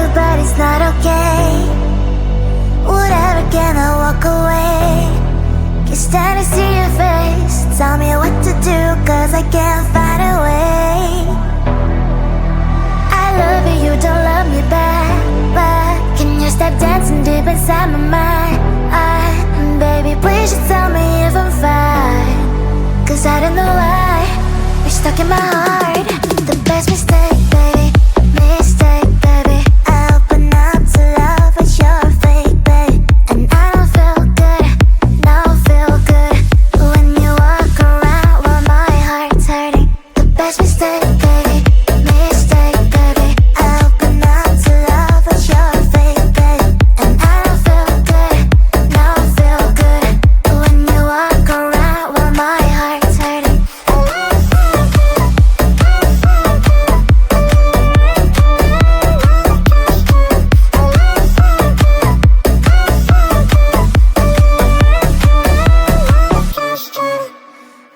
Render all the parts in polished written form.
it, but it's not okay. Whatever, can I walk away? Can't stand to see your face. Tell me what to do, cause I can't find a way. I love you, you don't love me back, but can you stop dancing deep inside my mind? Baby, please just tell me if I'm fine, cause I don't know why you're stuck in my heart. The best mistake, baby, mistake, baby. I open up to love, but you're fake, baby. And I don't feel good, don't feel good when you walk around while my heart's hurting. The best mistake, baby, mistake, baby. I open up to love, but you're fake, baby. And I don't feel good, don't feel good when you walk around while my heart's hurting.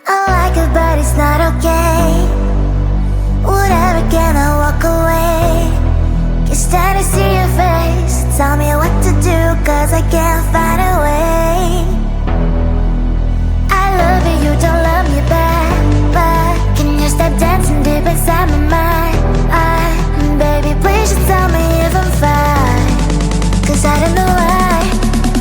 I like it, but it's not okay. Whatever, can I walk away? Can't stand to see your face. Tell me what to do, cause I can't find a way. I love you, you don't love me back, but can you stop dancing deep inside my mind? Baby, please just tell me if I'm fine, cause I don't know why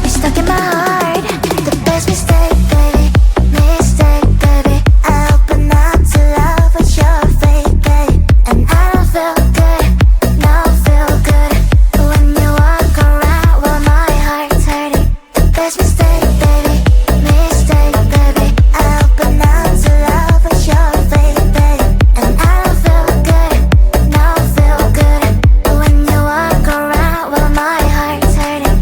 you're stuck in my heart. The best mistake, baby, mistake, baby. I open up to love, but you're fake, baby. And I don't feel good, don't feel good when you walk around while my heart's hurting. The best mistake, baby, mistake, baby. I open up to love, but you're fake, baby. And I don't feel good, don't feel good when you walk around while my heart's hurting.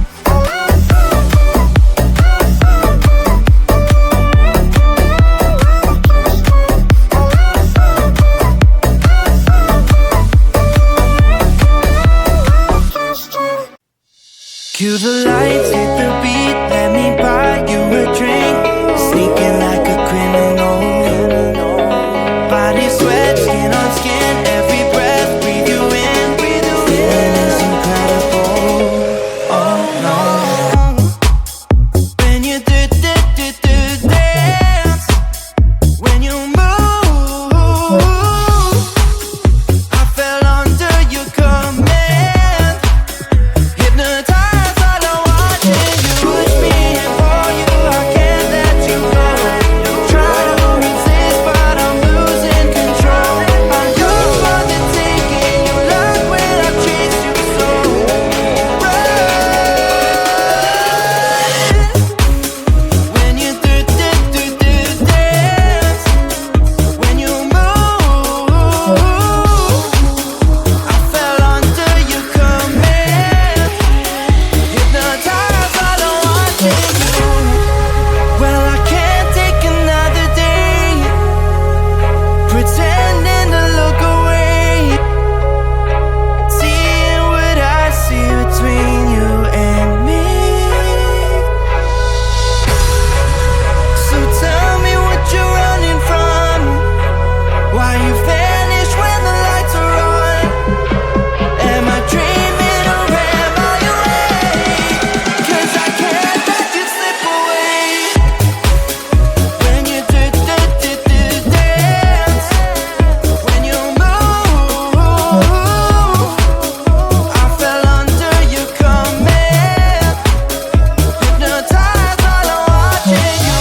Cue the lights, hit the beat, let me buy you a drink. Sneaking like a criminal. Body sweat, skin on skin, every breath, breathe you in. Feeling is incredible. Oh no. When you dance, when you move, I fell under your command. Hypnotized, all I want is you. Push me and pull you, I can't let you go. Try to resist, but I'm losing control. I'm yours for the taking, you love when I chase you so. When you dance, when you move, I fell under your command. Hypnotized, all I want is you. Well, I can't take another day pretending to look away, seeing what I see between you and me. So tell me what you're running from, why you vanish when the lights are on. Am I dreaming or am I awake? 'Cause I can't let you slip away. When you dance, when you move, I fell under your command. Hypnotized, all I watch is you.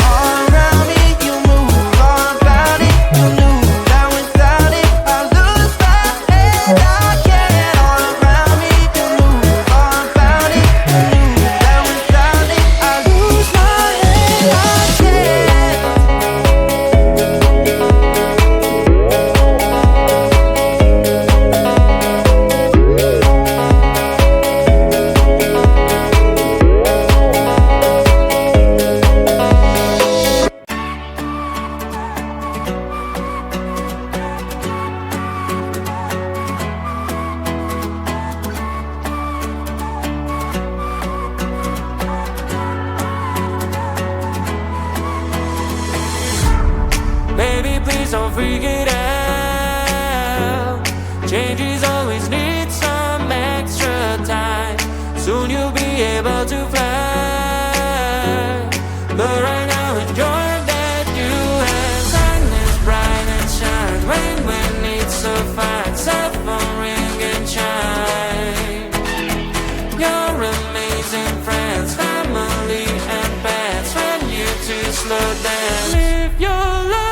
All around me, you move, all about it. You knew that without it, I lose my head. I can't. All around me, you move, all about it. You knew that without it, I lose my head. I can't. Baby, please don't freak it out. Changes always need some action. able to fly. But right now enjoy that you have. Sun is bright and shine, rain when it's so fine. Cell phone ring and chime. Your amazing friends, family and pets. When you two slow down, live your life.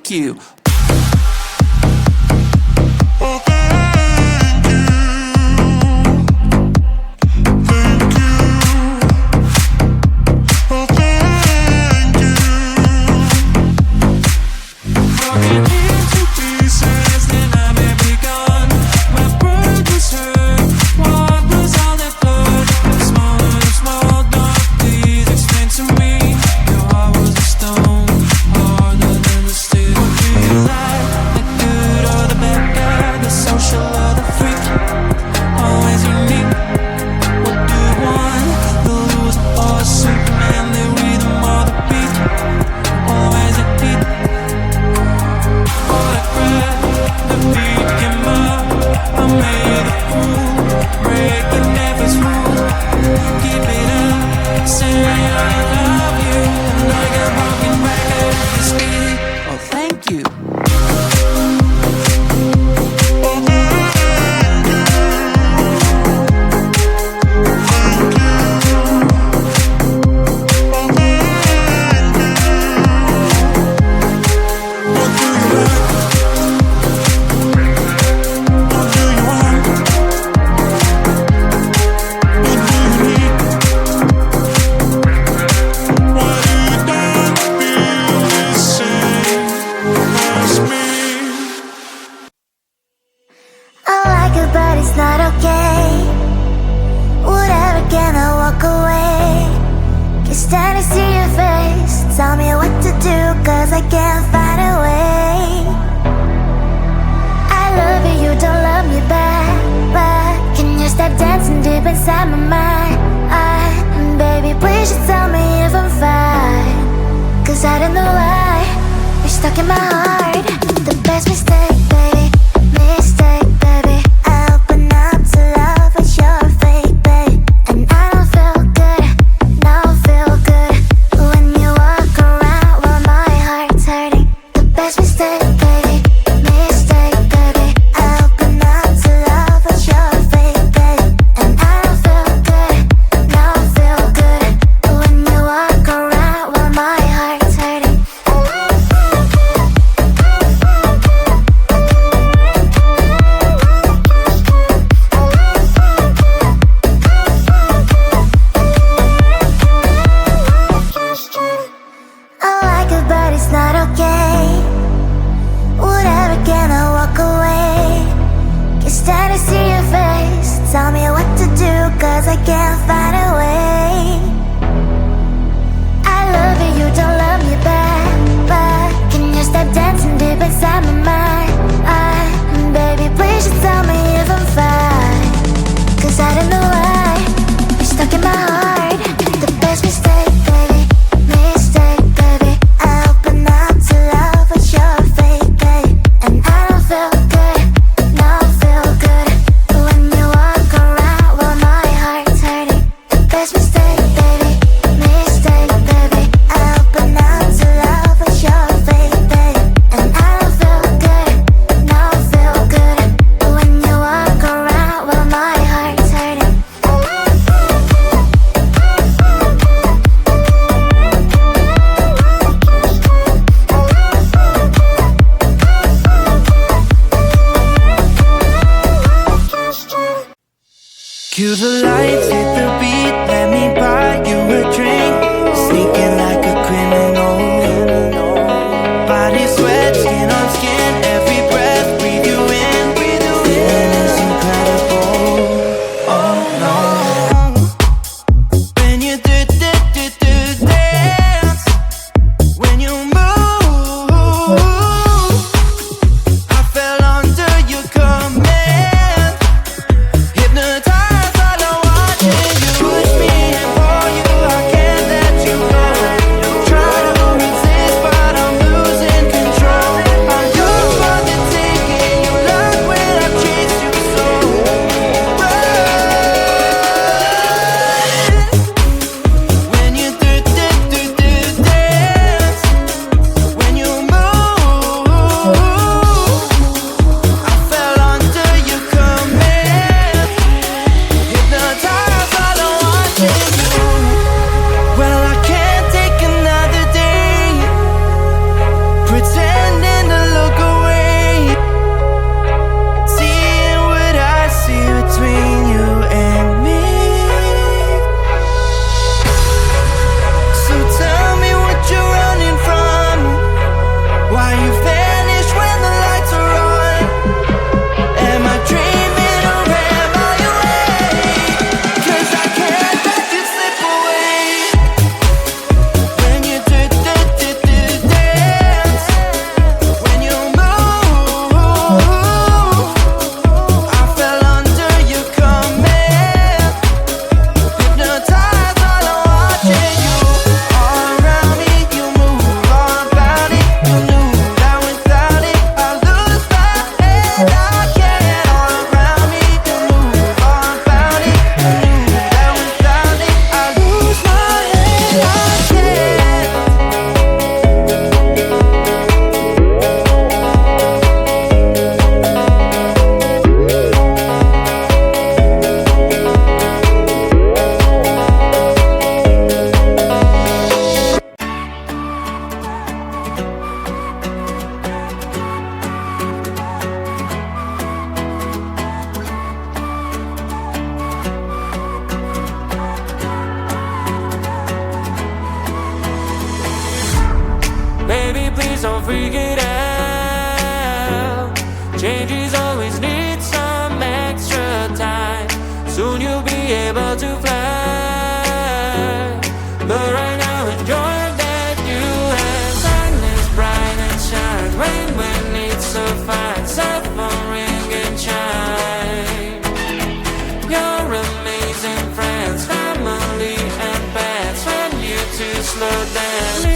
You. Stuck in my heart, the best mistake, baby. Mistake, baby. I open up to love, but you're fake, babe. And I don't feel good, I can't find a way. I love you, you don't love me back, but can you stop dancing deep inside my mind? Baby, please just tell me if I'm fine, 'cause I don't know why you're stuck in my heart. The best mistake, baby, mistake, baby. I open up to love, but you're fake, and I don't feel good, no, feel good when you walk around while my heart's hurting. The best mistake, baby, mistake, baby. I open up to love, but you're fake, and I don't feel good, no, feel good when you walk around while my heart's hurting. Cue the lights, hit the beat, let me buy you a drink. Sneaking like a criminal. Body sweat, skin on skin, every breath, breathe you in. Feeling is incredible. Oh no. When you do dance, when you move, I fell under your command. Hypnotized, all I watching you. Push me and pull you, I can't let you go. Try to resist, but I'm losing control. I'm yours for the taking. You love when I chase you so. When you do dance, when you move, I fell under your command. Hypnotized, all I watching you. Well, I can't take another day pretending to look away, seeing what I see between you and me. So tell me what you're running from, why you vanish when the lights are on. Am I dreaming or am I awake? 'Cause I can't let you slip away. When you do dance, when you move, I fell under your command. Hypnotized, all I'm watching you. All around me, you move, all about it. You knew that without it, I lose my head. I can't. All around me, you move, all about it. You knew that without it, I lose my head. I can't. Baby, please don't freak it out. Changes always need some extra time. Soon you'll be able to fly. But right now, enjoy that you have. Sun is bright and shine. Rain when it's so fine. Cell phone ring and chime. Your amazing friends, family and pets. When you two slow down.